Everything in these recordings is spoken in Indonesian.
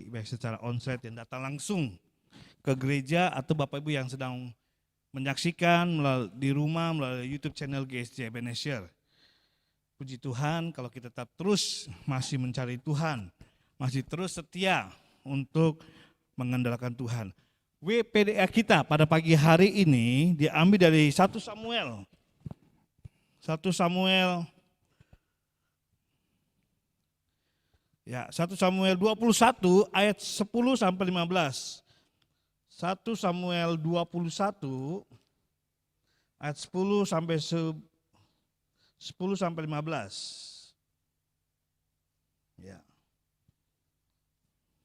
baik secara onsite yang datang langsung ke gereja atau Bapak Ibu yang sedang menyaksikan di rumah melalui YouTube channel GSJ Ebenezer. Puji Tuhan kalau kita tetap terus masih mencari Tuhan, masih terus setia untuk mengandalkan Tuhan. WPDA kita pada pagi hari ini diambil dari 1 Samuel. 1 Samuel 21 ayat 10 sampai 15. 1 Samuel 21 ayat 10 sampai 15. Ya.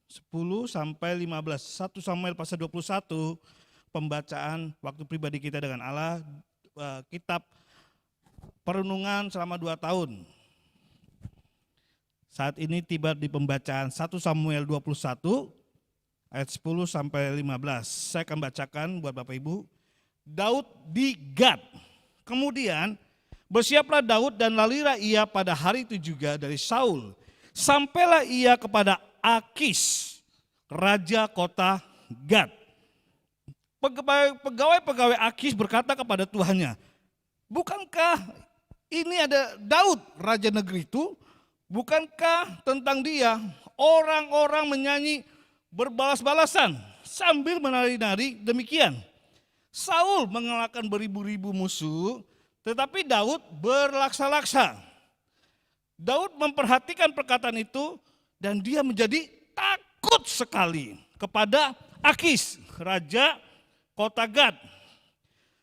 10 sampai 15. 1 Samuel pasal 21 pembacaan waktu pribadi kita dengan Allah, kitab perenungan selama 2 tahun. Saat ini tiba di pembacaan 1 Samuel 21 ayat 10 sampai 15. Saya akan bacakan buat Bapak Ibu. Daud di Gad. Kemudian bersiaplah Daud dan larilah ia pada hari itu juga dari Saul. Sampailah ia kepada Akis, raja kota Gad. Pegawai-pegawai Akis berkata kepada tuannya, bukankah ini ada Daud, raja negeri itu? Bukankah tentang dia orang-orang menyanyi berbalas-balasan sambil menari-nari demikian? Saul mengalahkan beribu-ribu musuh, tetapi Daud berlaksa-laksa. Daud memperhatikan perkataan itu dan dia menjadi takut sekali kepada Akis, raja kota Gad.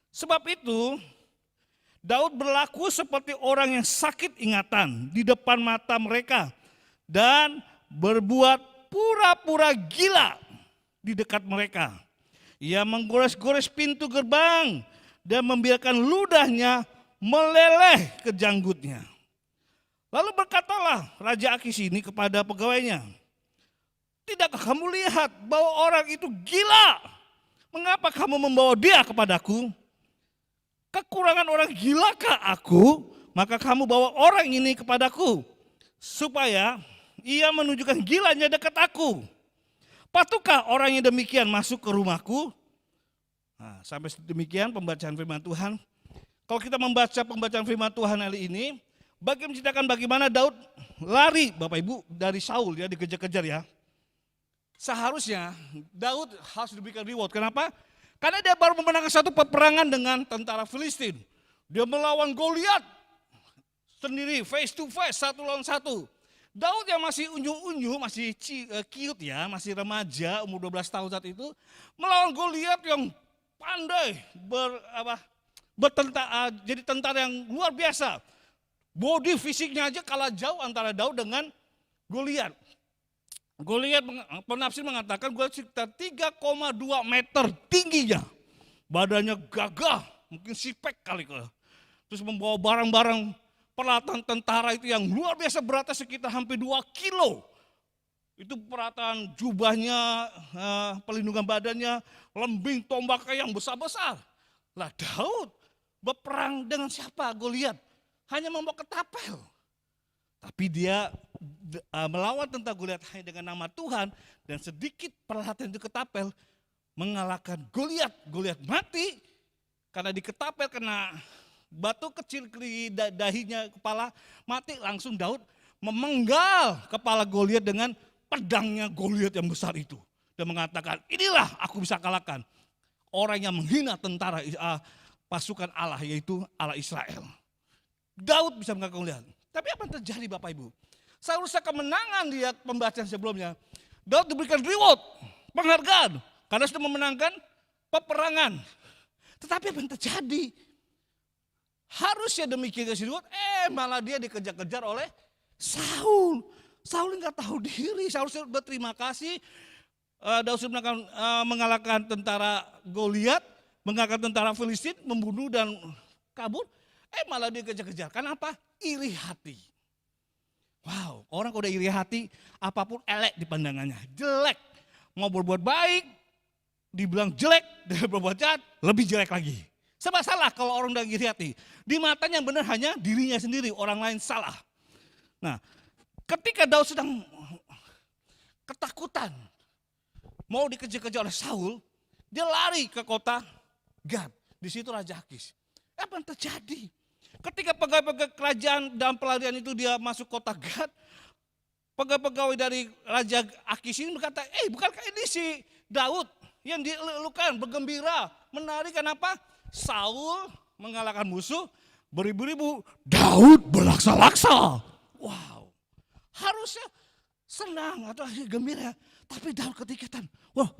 Sebab itu Daud berlaku seperti orang yang sakit ingatan di depan mata mereka dan berbuat pura-pura gila di dekat mereka. Ia menggores-gores pintu gerbang dan membiarkan ludahnya meleleh ke janggutnya. Lalu berkatalah Raja Akis ini kepada pegawainya, tidakkah kamu lihat bahwa orang itu gila? Mengapa kamu membawa dia kepadaku? Kekurangan orang gilakah aku? Maka kamu bawa orang ini kepadaku, supaya ia menunjukkan gilanya dekat aku. Patutkah orang yang demikian masuk ke rumahku? Nah, sampai demikian pembacaan firman Tuhan. Kalau kita membaca pembacaan firman Tuhan hari ini, bagi menceritakan bagaimana Daud lari Bapak Ibu dari Saul, ya, dikejar-kejar ya. Seharusnya Daud harus diberikan reward. Kenapa? Karena dia baru memenangkan satu peperangan dengan tentara Filistin. Dia melawan Goliat sendiri, face to face, 1 lawan 1. Daud yang masih unyu-unyu, masih cute ya, masih remaja, umur 12 tahun saat itu, melawan Goliat yang pandai jadi tentara yang luar biasa. Body fisiknya aja kalah jauh antara Daud dengan Goliat. Goliat, penafsir mengatakan Goliat sekitar 3,2 meter tingginya. Badannya gagah, mungkin sipek kali. Terus membawa barang-barang peralatan tentara itu yang luar biasa beratnya sekitar hampir 2 kilo. Itu peralatan jubahnya, pelindungan badannya, lembing tombaknya yang besar-besar. Lah Daud berperang dengan siapa? Goliat hanya membawa ketapel. Tapi dia melawan tentara Goliat hanya dengan nama Tuhan dan sedikit peralatan itu ketapel mengalahkan Goliat. Goliat mati karena di ketapel kena batu kecil di dahinya, kepala mati. Langsung Daud memenggal kepala Goliat dengan pedangnya Goliat yang besar itu dan mengatakan, inilah aku bisa kalahkan orang yang menghina tentara pasukan Allah, yaitu Allah Israel. Daud bisa mengalahkan Goliat. Tapi apa yang terjadi Bapak Ibu? Seharusnya kemenangan lihat pembacaan sebelumnya. Daud diberikan reward, penghargaan, karena sudah memenangkan peperangan. Tetapi apa yang terjadi? Harusnya demikian kasih reward, malah dia dikejar-kejar oleh Saul. Saul nggak tahu diri, Saul berterima kasih. Daud sudah mengalahkan tentara Goliat, mengalahkan tentara Filistin, membunuh dan kabur. Malah dia kejar-kejar. Kenapa? Iri hati. Wow, orang kalau udah iri hati, apapun elek di pandangannya, jelek. Mau berbuat baik, dibilang jelek, dan berbuat jahat, lebih jelek lagi. Serba salah kalau orang udah iri hati. Di matanya yang benar hanya dirinya sendiri, orang lain salah. Nah, ketika Daud sedang ketakutan. Mau dikejar-kejar oleh Saul, dia lari ke kota Gad. Di situ Raja Akis. Apa yang terjadi? Ketika pegawai-pegawai kerajaan dalam pelarian itu dia masuk kota Gad, pegawai-pegawai dari Raja Akis ini berkata, bukankah ini si Daud yang dielulukan, bergembira, menari, kenapa? Saul mengalahkan musuh beribu-ribu, Daud berlaksa-laksa. Wow, harusnya senang atau gembira. Tapi Daud ketikatan, wah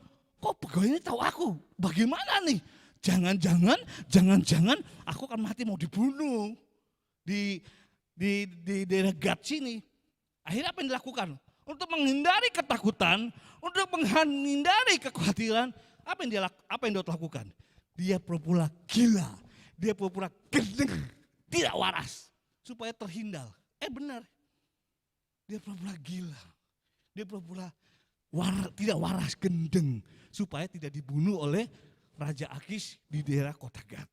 kok pegawai ini tahu aku, bagaimana nih? Jangan-jangan aku akan mati, mau dibunuh di daerah Gad sini. Akhirnya apa yang dilakukan? Untuk menghindari ketakutan, untuk menghindari kekhawatiran, apa yang dia lakukan? Dia pura-pura gila, dia pura-pura gendeng, tidak waras, supaya terhindar. Benar, dia pura-pura gila, dia pura-pura tidak waras, gendeng, supaya tidak dibunuh oleh Raja Akis di daerah kota Gad.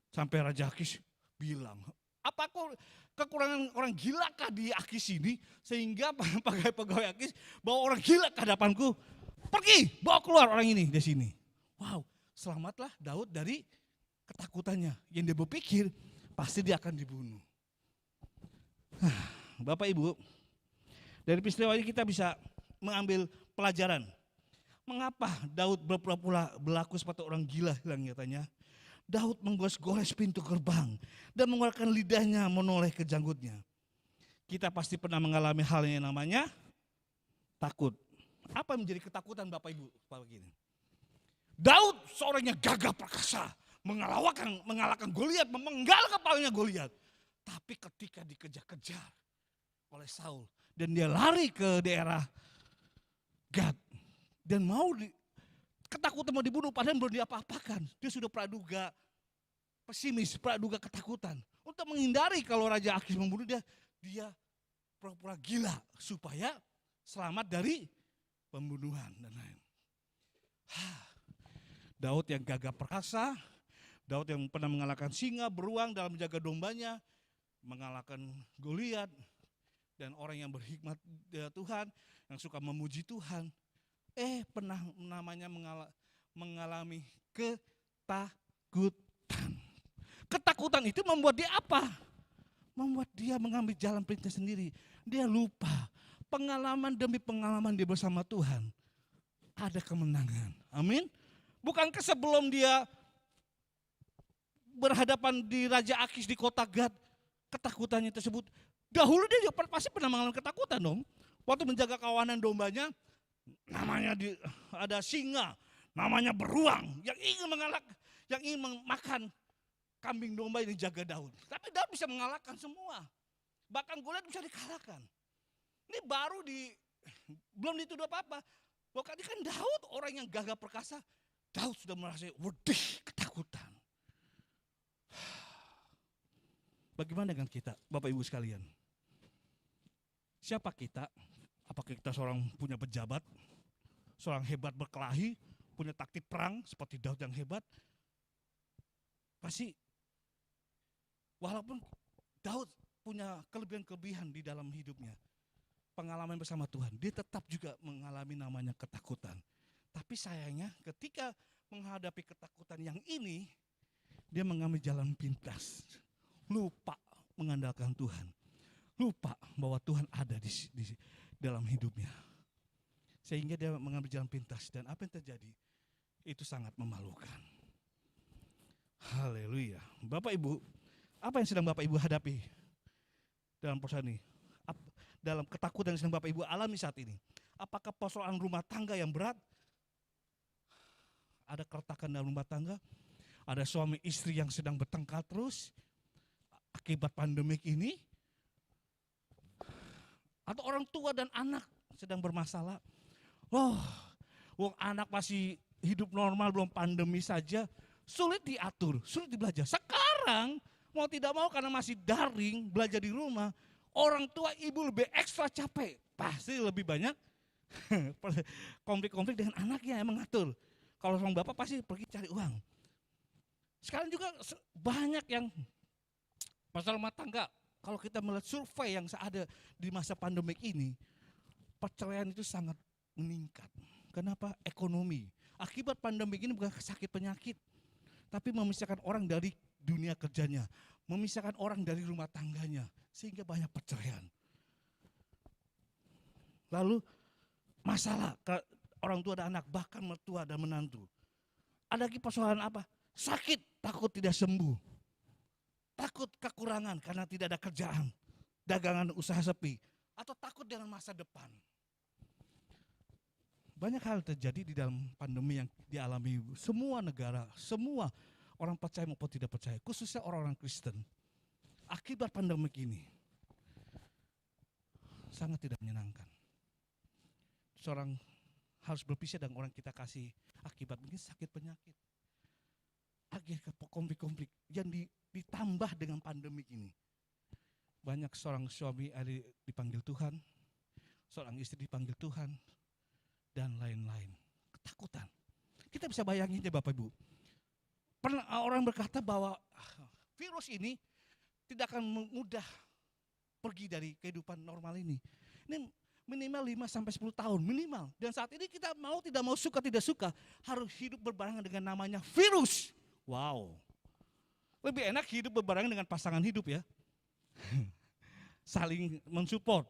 Sampai Raja Akis bilang, apa kekurangan orang gilakah di Akis ini, sehingga pegawai Akis bawa orang gila ke hadapanku, pergi, bawa keluar orang ini dari sini. Wow, selamatlah Daud dari ketakutannya, yang dia berpikir pasti dia akan dibunuh. Bapak Ibu, dari peristiwa ini kita bisa mengambil pelajaran. Mengapa Daud berpura-pura berlaku seperti orang gila yang nyatanya? Daud menggores-gores pintu gerbang dan mengeluarkan lidahnya menoleh ke janggutnya. Kita pasti pernah mengalami hal yang namanya takut. Apa yang menjadi ketakutan Bapak Ibu? Begini. Daud seorang yang gagah perkasa, mengalahkan Goliat, memenggal kepalanya Goliat. Tapi ketika dikejar-kejar oleh Saul dan dia lari ke daerah Gad dan ketakutan mau dibunuh, padahal belum diapa-apakan. Dia sudah praduga pesimis, praduga ketakutan. Untuk menghindari kalau Raja Akis membunuh dia pura-pura gila supaya selamat dari pembunuhan dan lain. Daud yang gagah perkasa, Daud yang pernah mengalahkan singa, beruang dalam menjaga dombanya, mengalahkan Goliat, dan orang yang berhikmat Tuhan, yang suka memuji Tuhan, pernah namanya mengalami ketakutan. Ketakutan itu membuat dia apa? Membuat dia mengambil jalan pintas sendiri. Dia lupa pengalaman demi pengalaman dia bersama Tuhan. Ada kemenangan. Amin. Bukankah sebelum dia berhadapan di Raja Akis di kota Gad, ketakutannya tersebut, dahulu dia juga pasti pernah mengalami ketakutan dong. Waktu menjaga kawanan dombanya, namanya ada singa, namanya beruang yang ingin makan kambing domba yang dijaga Daud. Tapi Daud bisa mengalahkan semua. Bahkan Goliat bisa dikalahkan. Ini belum dituduh apa-apa. Bahkan ini kan Daud orang yang gagah perkasa. Daud sudah merasa wedih ketakutan. Bagaimana dengan kita, Bapak Ibu sekalian? Siapa kita? Apakah kita seorang punya pejabat, seorang hebat berkelahi, punya taktik perang seperti Daud yang hebat? Pasti, walaupun Daud punya kelebihan-kelebihan di dalam hidupnya, pengalaman bersama Tuhan, dia tetap juga mengalami namanya ketakutan. Tapi sayangnya ketika menghadapi ketakutan yang ini, dia mengambil jalan pintas, lupa mengandalkan Tuhan, lupa bahwa Tuhan ada di dalam hidupnya. Sehingga dia mengambil jalan pintas, dan apa yang terjadi? Itu sangat memalukan. Haleluya. Bapak Ibu, apa yang sedang Bapak Ibu hadapi dalam proses ini? Dalam ketakutan yang sedang Bapak Ibu alami saat ini? Apakah persoalan rumah tangga yang berat? Ada keretakan dalam rumah tangga? Ada suami istri yang sedang bertengkar terus akibat pandemik ini? Atau orang tua dan anak sedang bermasalah? Wong anak masih hidup normal, belum pandemi saja, sulit diatur, sulit belajar. Sekarang mau tidak mau karena masih daring, belajar di rumah, orang tua ibu lebih ekstra capek. Pasti lebih banyak konflik-konflik dengan anaknya yang mengatur. Kalau seorang bapak pasti pergi cari uang. Sekarang juga banyak yang masalah rumah tangga. Kalau kita melihat survei yang ada di masa pandemik ini, perceraian itu sangat meningkat. Kenapa? Ekonomi. Akibat pandemi ini bukan sakit penyakit, tapi memisahkan orang dari dunia kerjanya, memisahkan orang dari rumah tangganya, sehingga banyak perceraian. Lalu masalah orang tua dan anak, bahkan mertua dan menantu. Ada lagi persoalan apa? Sakit, takut tidak sembuh. Takut kekurangan karena tidak ada kerjaan, dagangan usaha sepi, atau takut dengan masa depan. Banyak hal terjadi di dalam pandemi yang dialami semua negara, semua orang percaya maupun tidak percaya, khususnya orang-orang Kristen. Akibat pandemi ini sangat tidak menyenangkan. Seorang harus berpisah dengan orang kita kasih akibat mungkin sakit penyakit. Akhirnya konflik-konflik yang ditambah dengan pandemi ini. Banyak seorang suami dipanggil Tuhan, seorang istri dipanggil Tuhan, dan lain-lain. Ketakutan. Kita bisa bayangin ya Bapak Ibu. Pernah orang berkata bahwa virus ini tidak akan mudah pergi dari kehidupan normal ini. Ini minimal 5-10 tahun, minimal. Dan saat ini kita mau tidak mau, suka tidak suka, harus hidup berbarengan dengan namanya virus. Wow. Lebih enak hidup berbarengan dengan pasangan hidup ya. Saling mensupport.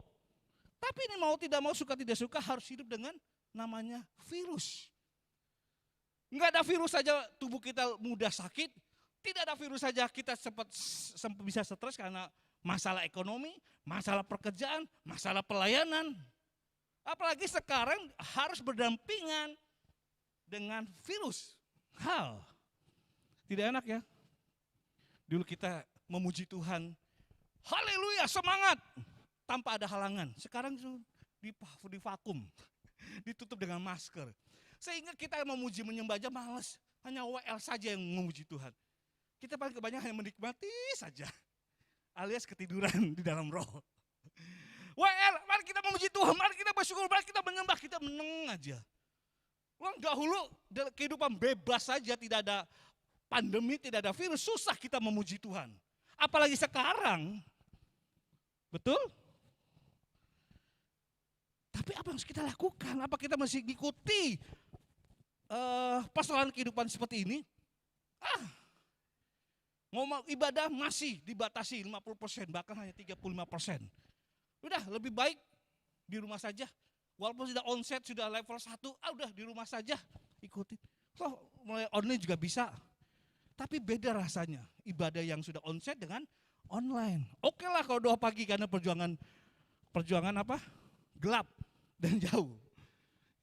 Tapi ini mau tidak mau, suka tidak suka, harus hidup dengan namanya virus. Enggak ada virus saja tubuh kita mudah sakit, tidak ada virus saja kita sempat bisa stres karena masalah ekonomi, masalah pekerjaan, masalah pelayanan. Apalagi sekarang harus berdampingan dengan virus. Hal tidak enak ya. Dulu kita memuji Tuhan, haleluya, semangat, tanpa ada halangan. Sekarang di vakum, ditutup dengan masker. Sehingga kita memuji menyembah aja males. Hanya WL saja yang memuji Tuhan. Kita paling kebanyakan hanya menikmati saja. Alias ketiduran di dalam roh. WL, mari kita memuji Tuhan, mari kita bersyukur, mari kita menyembah, kita meneng aja. Orang dahulu kehidupan bebas saja, tidak ada pandemi, tidak ada virus, susah kita memuji Tuhan. Apalagi sekarang. Betul? Tapi apa yang harus kita lakukan? Apa kita masih mengikuti persoalan kehidupan seperti ini? Ngomong ibadah masih dibatasi 50%, bahkan hanya 35%. Udah lebih baik di rumah saja. Walaupun sudah onset, sudah level 1, udah di rumah saja ikuti. Mulai online juga bisa. Tapi beda rasanya ibadah yang sudah onset dengan online. Oke lah kalau doa pagi karena perjuangan apa? Gelap dan jauh.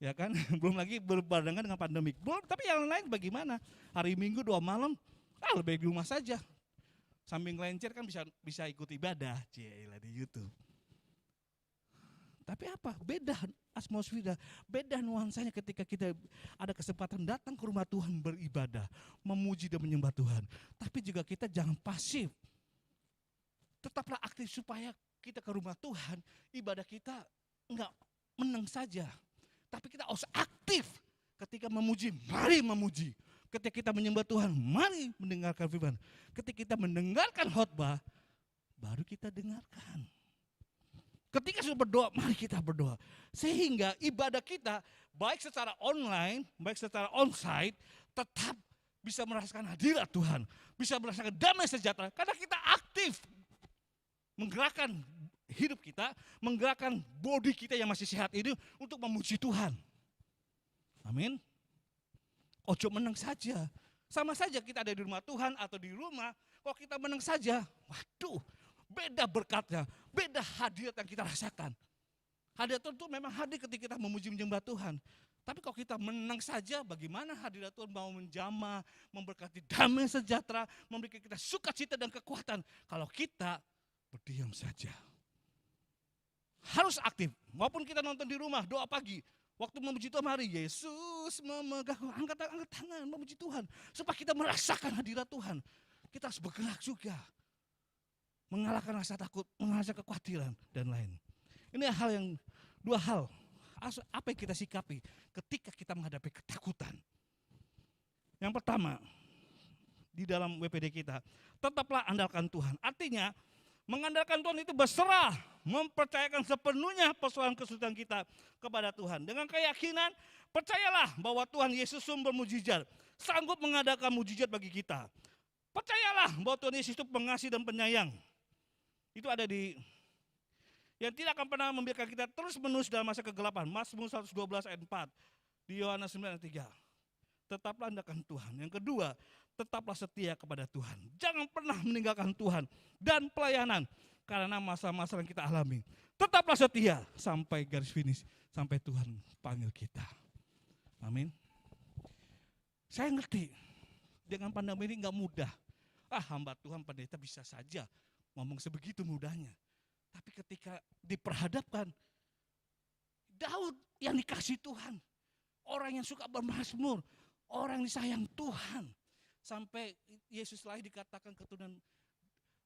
Ya kan? Belum lagi berbarengan dengan pandemik. Belum, tapi yang lain bagaimana? Hari Minggu 2 malam, lebih baik di rumah saja. Sambil ngelencer kan bisa ikut ibadah, cielah di YouTube. Tapi apa? Beda atmosfer, beda nuansanya ketika kita ada kesempatan datang ke rumah Tuhan beribadah, memuji dan menyembah Tuhan. Tapi juga kita jangan pasif. Tetaplah aktif supaya kita ke rumah Tuhan, ibadah kita enggak menang saja. Tapi kita harus aktif ketika memuji, mari memuji. Ketika kita menyembah Tuhan, mari mendengarkan firman. Ketika kita mendengarkan khotbah, baru kita dengarkan. Ketika sudah berdoa, mari kita berdoa. Sehingga ibadah kita, baik secara online, baik secara onsite, tetap bisa merasakan hadirat Tuhan. Bisa merasakan damai sejahtera, karena kita aktif menggerakkan hidup kita, menggerakkan bodi kita yang masih sehat ini untuk memuji Tuhan. Amin. Ojo menang saja. Sama saja kita ada di rumah Tuhan atau di rumah, kalau kita menang saja, waduh, beda berkatnya, beda hadirat yang kita rasakan. Hadirat Tuhan itu memang hadir ketika kita memuji menyembah Tuhan. Tapi kalau kita menang saja, bagaimana hadirat Tuhan mau menjamah, memberkati damai sejahtera, memberikan kita sukacita dan kekuatan. Kalau kita berdiam saja. Harus aktif, walaupun kita nonton di rumah, doa pagi. Waktu memuji Tuhan, mari Yesus memegang, angkat tangan memuji Tuhan. Supaya kita merasakan hadirat Tuhan. Kita harus bergerak juga. Mengalahkan rasa takut, mengalahkan kekhawatiran, dan lain. Ini dua hal. Apa yang kita sikapi ketika kita menghadapi ketakutan. Yang pertama, di dalam WPD kita, tetaplah andalkan Tuhan. Artinya, Mengandalkan Tuhan itu berserah, mempercayakan sepenuhnya persoalan kesulitan kita kepada Tuhan. Dengan keyakinan, percayalah bahwa Tuhan Yesus sumber mujizat, sanggup mengadakan mujizat bagi kita. Percayalah bahwa Tuhan Yesus itu pengasih dan penyayang. Itu ada di yang tidak akan pernah membiarkan kita terus menerus dalam masa kegelapan. Mazmur 112 ayat 4, di Yohanes 9 ayat 3. Tetaplah andalkan Tuhan. Yang kedua, tetaplah setia kepada Tuhan. Jangan pernah meninggalkan Tuhan dan pelayanan karena masalah-masalah yang kita alami. Tetaplah setia sampai garis finish, sampai Tuhan panggil kita. Amin. Saya ngerti, dengan pandemi ini nggak mudah. Hamba Tuhan pendeta bisa saja ngomong sebegitu mudahnya. Tapi ketika diperhadapkan, Daud yang dikasih Tuhan, orang yang suka bermazmur, orang yang disayang Tuhan. Sampai Yesus lahir dikatakan keturunan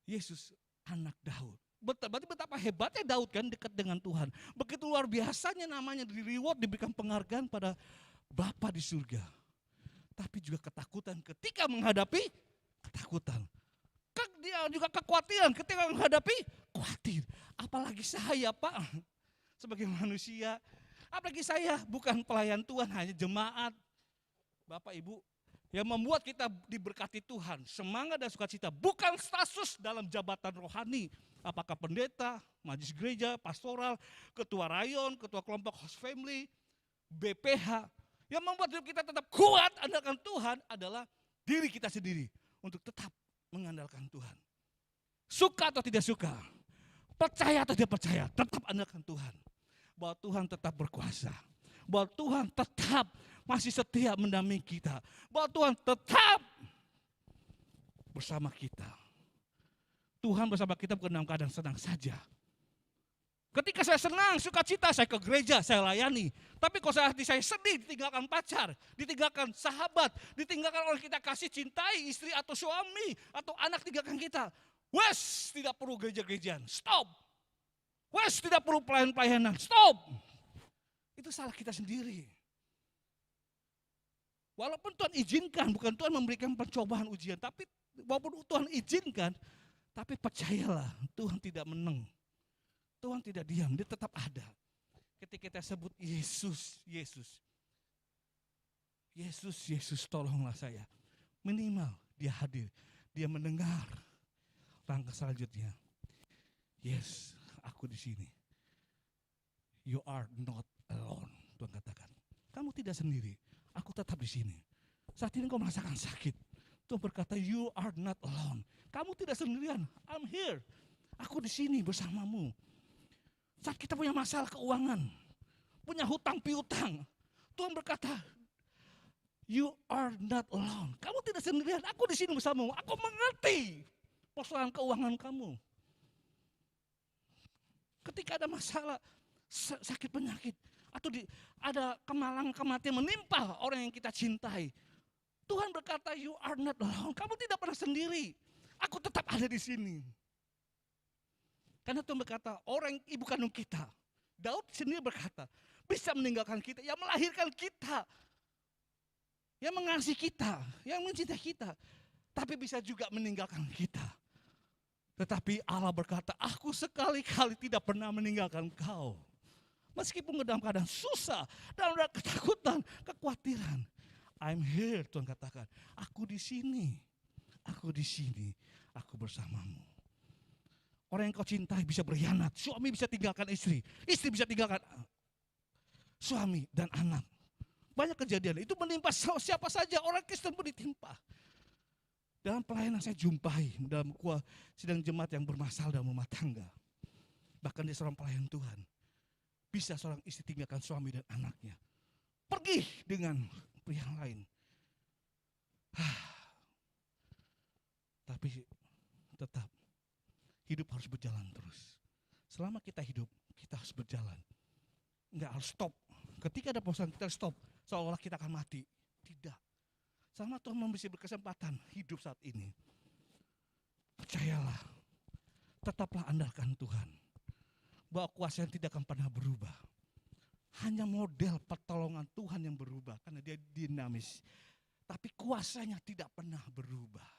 Yesus anak Daud. Berarti betapa hebatnya Daud kan dekat dengan Tuhan. Begitu luar biasanya namanya di reward, diberikan penghargaan pada Bapa di surga. Tapi juga ketakutan ketika menghadapi ketakutan. Dia juga kekhawatiran ketika menghadapi khawatir. Apalagi saya Pak, sebagai manusia. Apalagi saya bukan pelayan Tuhan, hanya jemaat. Bapak Ibu, yang membuat kita diberkati Tuhan, semangat dan sukacita, bukan status dalam jabatan rohani. Apakah pendeta, majelis gereja, pastoral, ketua rayon, ketua kelompok host family, BPH. Yang membuat hidup kita tetap kuat andalkan Tuhan adalah diri kita sendiri untuk tetap mengandalkan Tuhan. Suka atau tidak suka, percaya atau tidak percaya, tetap andalkan Tuhan. Bahwa Tuhan tetap berkuasa. Bahwa Tuhan tetap masih setia mendampingi kita. Bahwa Tuhan tetap bersama kita. Tuhan bersama kita bukan dalam keadaan senang saja. Ketika saya senang, sukacita, saya ke gereja, saya layani. Tapi kalau hati saya sedih, ditinggalkan pacar, ditinggalkan sahabat, ditinggalkan orang kita kasih, cintai, istri atau suami, atau anak tinggalkan kita. Wes, tidak perlu gereja-gerejaan, stop. Wes, tidak perlu pelayan-pelayanan, stop. Itu salah kita sendiri. Walaupun Tuhan izinkan, bukan Tuhan memberikan pencobaan ujian, tapi walaupun Tuhan izinkan, tapi percayalah Tuhan tidak menang. Tuhan tidak diam, dia tetap ada. Ketika kita sebut Yesus, Yesus. Yesus, Yesus tolonglah saya. Minimal dia hadir, dia mendengar. Langkah selanjutnya, yes, aku di sini. You are not alone, Tuhan katakan. Kamu tidak sendiri, aku tetap di sini. Saat ini kau merasakan sakit, Tuhan berkata, you are not alone. Kamu tidak sendirian, I'm here. Aku di sini bersamamu. Saat kita punya masalah keuangan, punya hutang piutang, Tuhan berkata, you are not alone. Kamu tidak sendirian, aku di sini bersamamu. Aku mengerti persoalan keuangan kamu. Ketika ada masalah, sakit penyakit, atau ada kemalangan kematian menimpa orang yang kita cintai, Tuhan berkata, you are not alone. Kamu tidak pernah sendiri. Aku tetap ada di sini. Karena Tuhan berkata, orang ibu kandung kita, Daud sendiri berkata, bisa meninggalkan kita, yang melahirkan kita, yang mengasihi kita, yang mencintai kita, tapi bisa juga meninggalkan kita. Tetapi Allah berkata, aku sekali-kali tidak pernah meninggalkan kau. Meskipun dalam keadaan susah, dalam keadaan ketakutan, kekhawatiran. I'm here, Tuhan katakan, aku di sini, aku bersamamu. Orang yang kau cintai bisa berkhianat, suami bisa tinggalkan istri bisa tinggalkan suami dan anak. Banyak kejadian, itu menimpa siapa saja, orang Kristen pun ditimpa. Dalam pelayanan saya jumpai, dalam sidang jemaat yang bermasalah dalam rumah tangga. Bahkan dia seorang pelayan Tuhan. Bisa seorang istri tinggalkan suami dan anaknya. Pergi dengan pria yang lain. Tapi tetap hidup harus berjalan terus. Selama kita hidup, kita harus berjalan. Enggak harus stop. Ketika ada persoalan kita stop, seolah-olah kita akan mati. Tidak. Sama Tuhan memberi berkesempatan hidup saat ini. Percayalah, tetaplah andalkan Tuhan. Bahwa kuasa yang tidak akan pernah berubah. Hanya model pertolongan Tuhan yang berubah, karena dia dinamis. Tapi kuasanya tidak pernah berubah.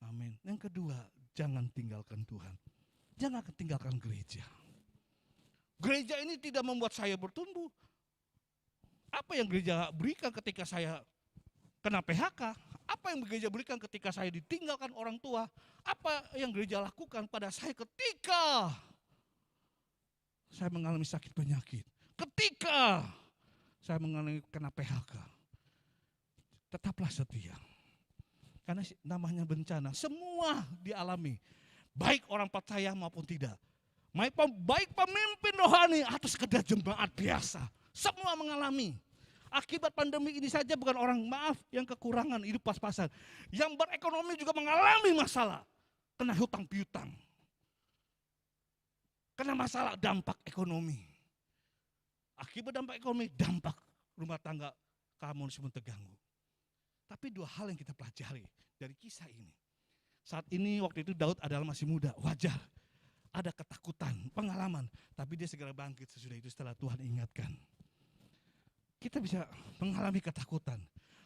Amin. Yang kedua, jangan tinggalkan Tuhan. Jangan tinggalkan gereja. Gereja ini tidak membuat saya bertumbuh. Apa yang gereja berikan ketika saya kena PHK? Apa yang gereja berikan ketika saya ditinggalkan orang tua? Apa yang gereja lakukan pada saya ketika saya mengalami sakit penyakit? Ketika saya mengalami kena PHK? Tetaplah setia. Karena namanya bencana, semua dialami. Baik orang percaya maupun tidak. Baik pemimpin rohani atau sekedar jemaat biasa. Semua mengalami. Akibat pandemi ini saja bukan orang yang kekurangan hidup pas-pasan. Yang berekonomi juga mengalami masalah. Kena hutang piutang. Kena masalah dampak ekonomi. Akibat dampak ekonomi, dampak rumah tangga kamu semua terganggu. Tapi dua hal yang kita pelajari dari kisah ini. Saat ini waktu itu Daud adalah masih muda, wajar. Ada ketakutan, pengalaman. Tapi dia segera bangkit sesudah itu setelah Tuhan ingatkan. Kita bisa mengalami ketakutan,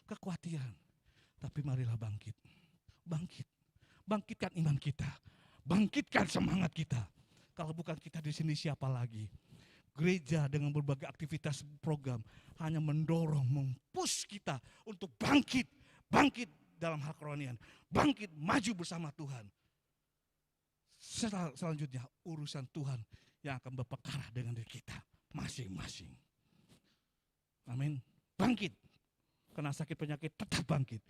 kekhawatiran. Tapi marilah bangkit. Bangkit. Bangkitkan iman kita. Bangkitkan semangat kita. Kalau bukan kita di sini siapa lagi? Gereja dengan berbagai aktivitas program hanya mendorong, mempush kita untuk bangkit. Bangkit dalam hal kerohanian. Bangkit, maju bersama Tuhan. Selanjutnya urusan Tuhan yang akan berperkara dengan diri kita masing-masing. Amin. Bangkit. Kena sakit penyakit tetap bangkit.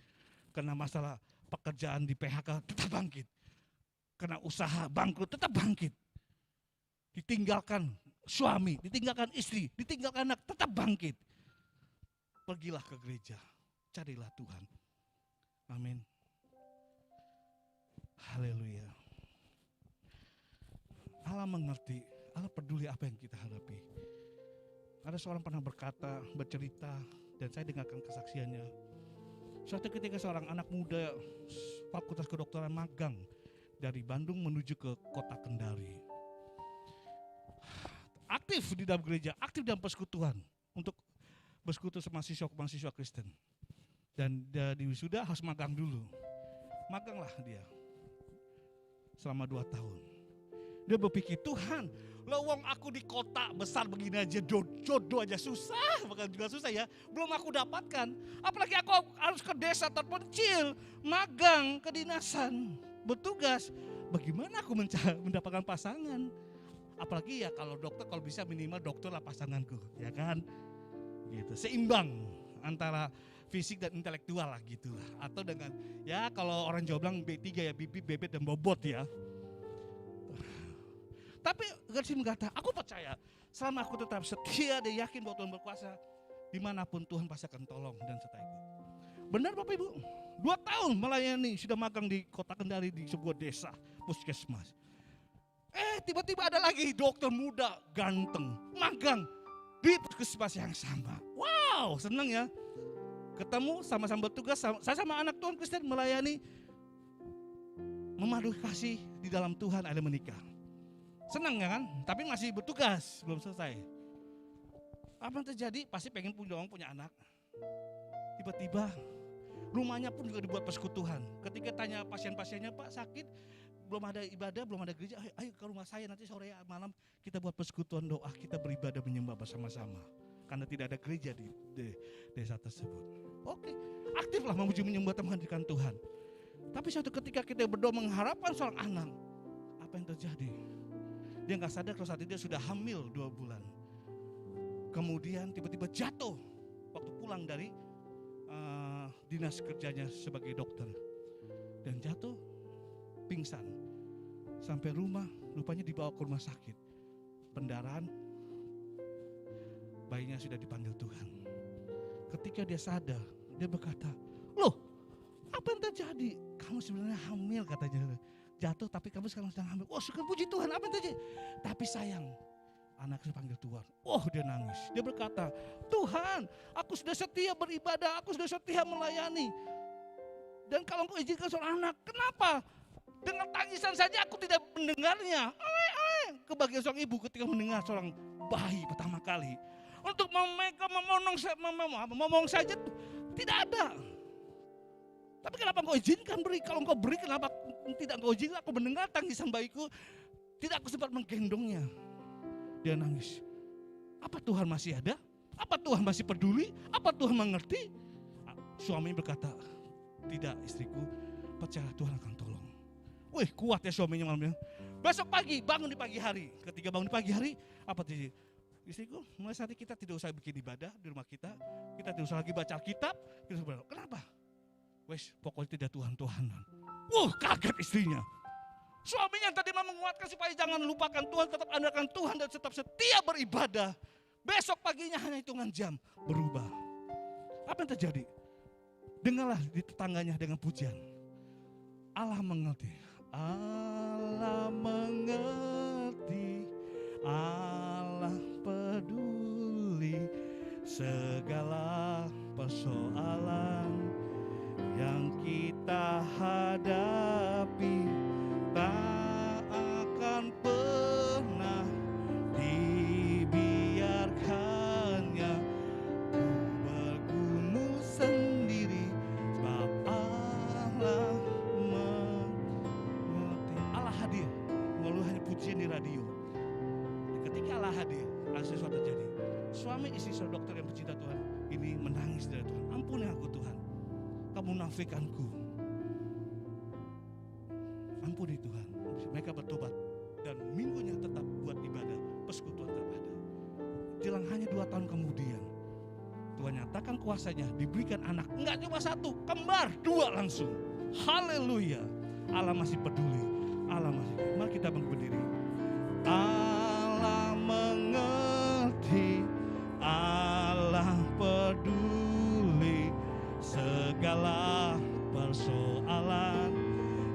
Kena masalah pekerjaan di PHK tetap bangkit. Kena usaha bangkrut tetap bangkit. Ditinggalkan suami, ditinggalkan istri, ditinggalkan anak, tetap bangkit. Pergilah ke gereja, carilah Tuhan. Amin. Haleluya. Allah mengerti, Allah peduli apa yang kita hadapi. Ada seorang pernah bercerita, dan saya dengarkan kesaksiannya. Suatu ketika seorang anak muda Fakultas Kedokteran magang dari Bandung menuju ke kota Kendari. Aktif di dalam gereja, aktif dalam persekutuan untuk bersekutu sama mahasiswa Kristen. Dan di wisuda harus magang dulu. Maganglah dia selama 2 tahun. Dia berpikir, Tuhan, lowong aku di kota besar begini aja, jodoh aja susah, bahkan juga susah ya, belum aku dapatkan. Apalagi aku harus ke desa terpencil, magang, kedinasan, bertugas. Bagaimana aku mendapatkan pasangan? Apalagi ya kalau dokter, kalau bisa minimal dokter lah pasanganku, ya kan? Gitu, seimbang antara fisik dan intelektual lah gitulah. Atau dengan, ya kalau orang Jawa bilang B3 ya, bibit, bebet, dan bobot ya. Tapi Gersi berkata, aku percaya selama aku tetap setia dan yakin bahwa Tuhan berkuasa, dimanapun Tuhan pasti akan tolong dan sertai ikut. Benar Bapak Ibu, 2 tahun melayani, sudah magang di kota Kendari di sebuah desa, puskesmas. Tiba-tiba ada lagi dokter muda, ganteng, magang di puskesmas yang sama. Wow, senang ya. Ketemu, sama-sama bertugas, saya sama anak Tuhan Kristen melayani, memadu kasih di dalam Tuhan, ada menikah. Senang ya kan, tapi masih bertugas, belum selesai. Apa yang terjadi? Pasti pengen punya anak. Tiba-tiba rumahnya pun juga dibuat persekutuan. Ketika tanya pasien-pasiennya, Pak sakit, belum ada ibadah, belum ada gereja, ayo ke rumah saya nanti sore malam kita buat persekutuan doa, kita beribadah menyembah bersama-sama. Karena tidak ada gereja di desa tersebut. Oke, aktiflah memuji menyembah menghadirkan Tuhan. Tapi suatu ketika kita berdoa mengharapkan seorang anak, apa yang terjadi? Dia gak sadar kalau saat itu dia sudah hamil 2 bulan. Kemudian tiba-tiba jatuh waktu pulang dari dinas kerjanya sebagai dokter. Dan jatuh, pingsan. Sampai rumah, rupanya dibawa ke rumah sakit. Pendarahan, bayinya sudah dipanggil Tuhan. Ketika dia sadar, dia berkata, loh apa yang terjadi? Kamu sebenarnya hamil katanya. Jatuh tapi kamu sekarang sedang hamil. Oh syukur puji Tuhan, apa yang terjadi? Tapi sayang, anak saya panggil Tuhan. Oh dia nangis. Dia berkata, Tuhan aku sudah setia beribadah, aku sudah setia melayani. Dan kalau engkau izinkan seorang anak, kenapa? Dengan tangisan saja aku tidak mendengarnya. Kebahagiaan seorang ibu ketika mendengar seorang bayi pertama kali. Untuk memegang, memomong saja tidak ada. Tapi kenapa engkau izinkan beri? Kalau engkau beri, kenapa tidak engkau izinkan? Aku mendengar tangisan bayiku, tidak aku sempat menggendongnya. Dia nangis. Apa Tuhan masih ada? Apa Tuhan masih peduli? Apa Tuhan mengerti? Suami berkata, tidak istriku, percayalah Tuhan akan tolong. Wih, kuat ya suaminya malamnya. Besok pagi, bangun di pagi hari. Ketika bangun di pagi hari, apa terjadi? Istriku, mulai saat ini kita tidak usah bikin ibadah di rumah kita tidak usah lagi baca Alkitab. Kenapa? Wes, pokoknya tidak Tuhan-Tuhanan. Kaget istrinya. Suaminya yang tadi mau menguatkan supaya jangan lupakan Tuhan, tetap andalkan Tuhan dan tetap setia beribadah. Besok paginya hanya hitungan jam berubah. Apa yang terjadi? Dengarlah di tetangganya dengan pujian. Allah mengerti. Allah mengerti. Allah peduli segala persoalan yang kita hadapi. Tak akan pernah dibiarkannya ku bergumul sendiri, sebab Allah mengerti. Allah hadir, walau hanya pujian di radio. Ketika Allah hadir, ada sesuatu terjadi. Suami istri saudara dokter yang bercinta Tuhan ini menangis dari Tuhan. Ampuni aku Tuhan, kamu nafikanku. Ampuni Tuhan. Mereka bertobat dan minggunya tetap buat ibadah. Persekutuan tetap ada. Jelang hanya 2 tahun kemudian, Tuhan nyatakan kuasanya, diberikan anak. Enggak cuma 1, kembar 2 langsung. Haleluya. Allah masih peduli. Allah masih. Mari kita berdiri. Allah mengerti. Allah peduli segala persoalan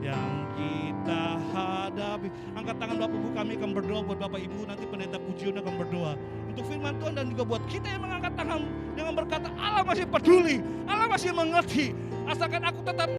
yang kita hadapi. Angkat tangan Bapak Ibu, kami akan berdoa buat Bapak Ibu. Nanti pendeta pujian akan berdoa untuk firman Tuhan dan juga buat kita yang mengangkat tangan dengan berkata Allah masih peduli, Allah masih mengerti. Asalkan aku tetap